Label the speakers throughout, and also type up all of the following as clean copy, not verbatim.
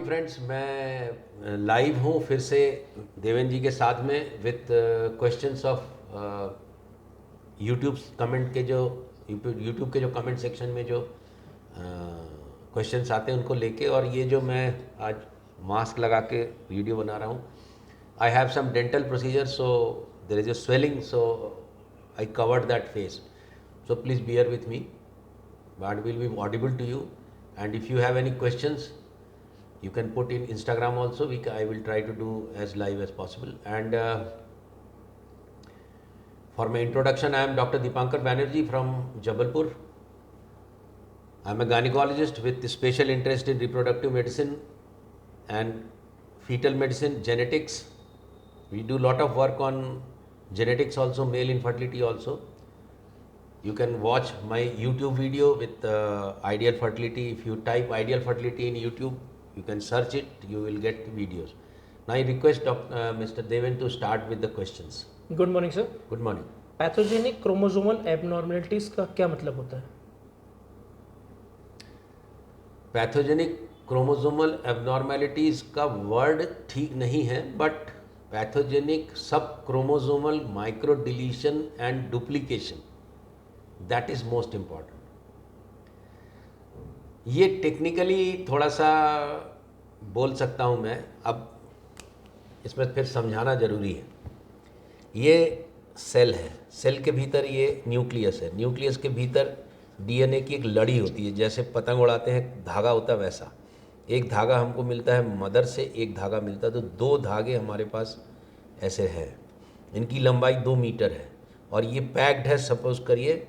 Speaker 1: Friends, मैं live हूँ फिर से देवेंद्र जी के साथ में with questions of YouTube comment के जो यूट्यूब के जो कमेंट सेक्शन में जो क्वेश्चंस आते हैं उनको लेके। और ये जो मैं आज मास्क लगा के वीडियो बना रहा हूँ, I have some dental procedure, so there is a swelling, so I covered that face, so please bear with me, but will be audible to you. And if you have any questions, you can put in Instagram also. I will try to do as live as possible. And for my introduction, I am Dr. Dipankar Banerjee from Jabalpur. I am a gynecologist with special interest in reproductive medicine and fetal medicine, genetics. We do lot of work on genetics also, male infertility also. You can watch my YouTube video with ideal fertility. If you type ideal fertility in YouTube, you can search it, you will get videos. Now I request Mr. Deven to start with the questions.
Speaker 2: Good morning sir.
Speaker 1: Good morning.
Speaker 2: Pathogenic chromosomal abnormalities का क्या मतलब होता है?
Speaker 1: Pathogenic chromosomal abnormalities का word ठीक नहीं है, but pathogenic सब chromosomal micro deletion and duplication, that is most important. ये टेक्निकली थोड़ा सा बोल सकता हूँ मैं, अब इसमें फिर समझाना जरूरी है। ये सेल है, सेल के भीतर ये न्यूक्लियस है, न्यूक्लियस के भीतर डीएनए की एक लड़ी होती है, जैसे पतंग उड़ाते हैं धागा होता है वैसा। एक धागा हमको मिलता है मदर से, एक धागा मिलता है, तो दो धागे हमारे पास ऐसे हैं। इनकी लंबाई 2 मीटर है और ये पैक्ड है, सपोज करिए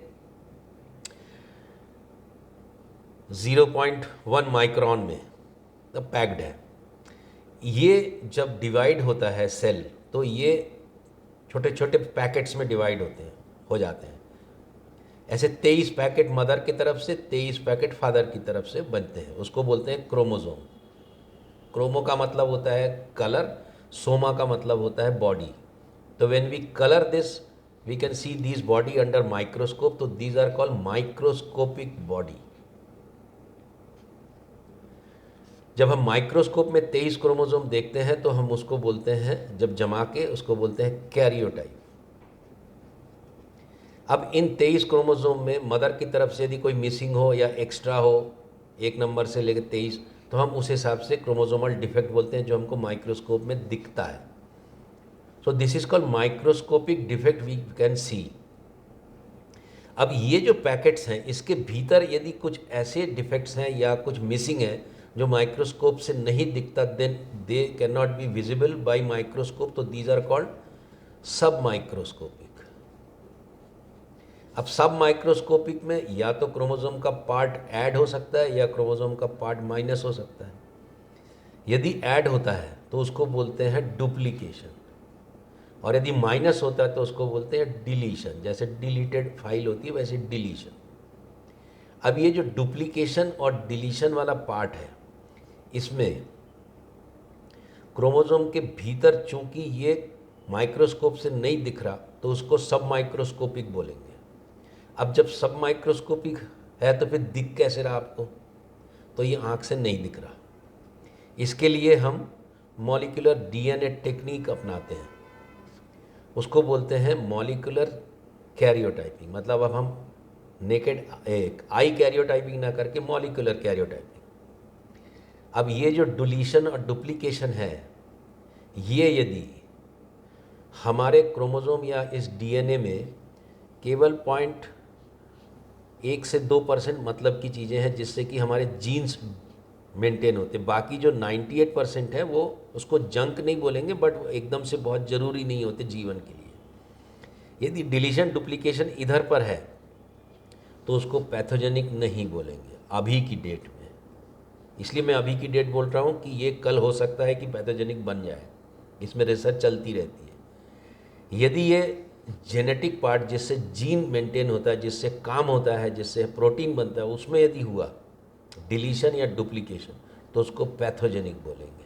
Speaker 1: 0.1 माइक्रोन में, तो पैक्ड है। ये जब डिवाइड होता है सेल, तो ये छोटे छोटे पैकेट्स में डिवाइड हो जाते हैं। ऐसे 23 पैकेट मदर की तरफ से, 23 पैकेट फादर की तरफ से बनते हैं, उसको बोलते हैं क्रोमोसोम। क्रोमो का मतलब होता है कलर, सोमा का मतलब होता है बॉडी। तो when we colour this, we can see this body under microscope, तो these are called microscopic body. जब हम माइक्रोस्कोप में 23 क्रोमोसोम देखते हैं तो हम उसको बोलते हैं, जब जमा के उसको बोलते हैं कैरियोटाइप। अब इन 23 क्रोमोसोम में मदर की तरफ से यदि कोई मिसिंग हो या एक्स्ट्रा हो, 1 नंबर से लेकर 23, तो हम उस हिसाब से क्रोमोसोमल डिफेक्ट बोलते हैं, जो हमको माइक्रोस्कोप में दिखता है। So this is called microscopic defect we can see. अब ये जो पैकेट्स हैं, इसके भीतर यदि कुछ ऐसे डिफेक्ट्स हैं या कुछ मिसिंग है जो माइक्रोस्कोप से नहीं दिखता, then they can not be visible by microscope, तो these are called submicroscopic. अब सब माइक्रोस्कोपिक में या तो क्रोमोसोम का पार्ट ऐड हो सकता है या क्रोमोसोम का पार्ट माइनस हो सकता है। यदि ऐड होता है तो उसको बोलते हैं डुप्लीकेशन, और यदि माइनस होता है तो उसको बोलते हैं डिलीशन। जैसे डिलीटेड फाइल होती है वैसे डिलीशन। अब ये जो डुप्लीकेशन और डिलीशन वाला पार्ट है, इसमें क्रोमोसोम के भीतर चूंकि ये माइक्रोस्कोप से नहीं दिख रहा, तो उसको सब माइक्रोस्कोपिक बोलेंगे। अब जब सब माइक्रोस्कोपिक है तो फिर दिख कैसे रहा आपको? तो ये आँख से नहीं दिख रहा। इसके लिए हम मॉलिक्यूलर डीएनए टेक्निक अपनाते हैं, उसको बोलते हैं मॉलिक्यूलर कैरियोटाइपिंग। मतलब अब हम नेकेड एक आई कैरियोटाइपिंग ना करके मॉलिक्यूलर कैरियोटाइपिंग। अब ये जो डिलीशन और डुप्लीकेशन है, ये यदि हमारे क्रोमोसोम या इस डीएनए में केवल 0.1 से 2% मतलब की चीज़ें हैं, जिससे कि हमारे जीन्स मेंटेन होते, बाकी जो 98% है वो उसको जंक नहीं बोलेंगे, बट एकदम से बहुत ज़रूरी नहीं होते जीवन के लिए। यदि डिलीशन डुप्लीकेशन इधर पर है तो उसको पैथोजेनिक नहीं बोलेंगे अभी की डेट में। इसलिए मैं अभी की डेट बोल रहा हूँ कि ये कल हो सकता है कि पैथोजेनिक बन जाए, इसमें रिसर्च चलती रहती है। यदि ये जेनेटिक पार्ट जिससे जीन मेंटेन होता है, जिससे काम होता है, जिससे प्रोटीन बनता है, उसमें यदि हुआ डिलीशन या डुप्लीकेशन, तो उसको पैथोजेनिक बोलेंगे।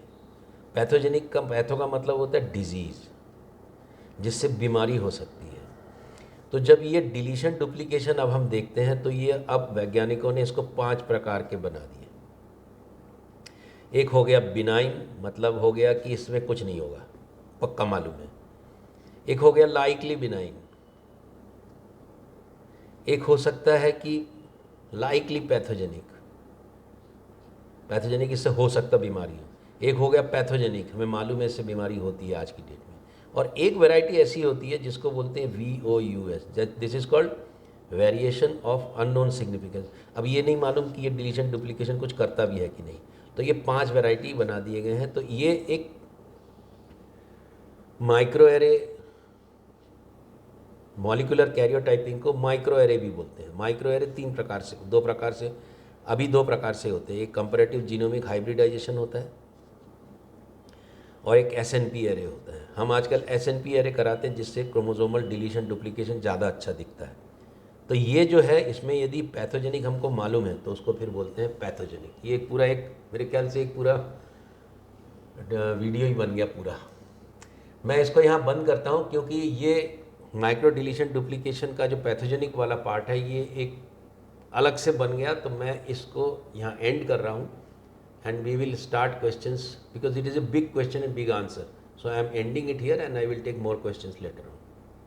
Speaker 1: पैथोजेनिक का पैथो का मतलब होता है डिजीज़, जिससे बीमारी हो सकती है। तो जब ये डिलीशन डुप्लीकेशन अब हम देखते हैं, तो ये अब वैज्ञानिकों ने इसको 5 प्रकार के बना दिए। एक हो गया बिनाइन, मतलब हो गया कि इसमें कुछ नहीं होगा, पक्का मालूम है। एक हो गया लाइकली बिनाइन, एक हो सकता है कि लाइकली पैथोजेनिक, पैथोजेनिक इससे हो सकता बीमारी हो। एक हो गया पैथोजेनिक, हमें मालूम है इससे बीमारी होती है आज की डेट में। और एक वैरायटी ऐसी होती है जिसको बोलते हैं VOUS, this is called variation of unknown significance. अब ये नहीं मालूम कि ये डिलीशन डुप्लीकेशन कुछ करता भी है कि नहीं। तो ये 5 वैरायटी बना दिए गए हैं। तो ये एक माइक्रो एरे, मॉलिक्यूलर कैरियोटाइपिंग को माइक्रो एरे भी बोलते हैं। माइक्रो एरे 3 प्रकार से, 2 प्रकार से, अभी 2 प्रकार से होते हैं। एक कंपैरेटिव जीनोमिक हाइब्रिडाइजेशन होता है और एक SNP एरे होता है। हम आजकल SNP एरे कराते हैं जिससे क्रोमोसोमल डिलीशन डुप्लीकेशन ज़्यादा अच्छा दिखता है। तो ये जो है, इसमें यदि पैथोजेनिक हमको मालूम है तो उसको फिर बोलते हैं पैथोजेनिक। ये पूरा एक, मेरे ख्याल से एक पूरा वीडियो ही बन गया पूरा। मैं इसको यहाँ बंद करता हूँ क्योंकि ये माइक्रो डिलीशन डुप्लीकेशन का जो पैथोजेनिक वाला पार्ट है ये एक अलग से बन गया। तो मैं इसको यहाँ एंड कर रहा हूँ and we will start questions because it is a big question and big answer. So I am ending it here and I will take more questions later on.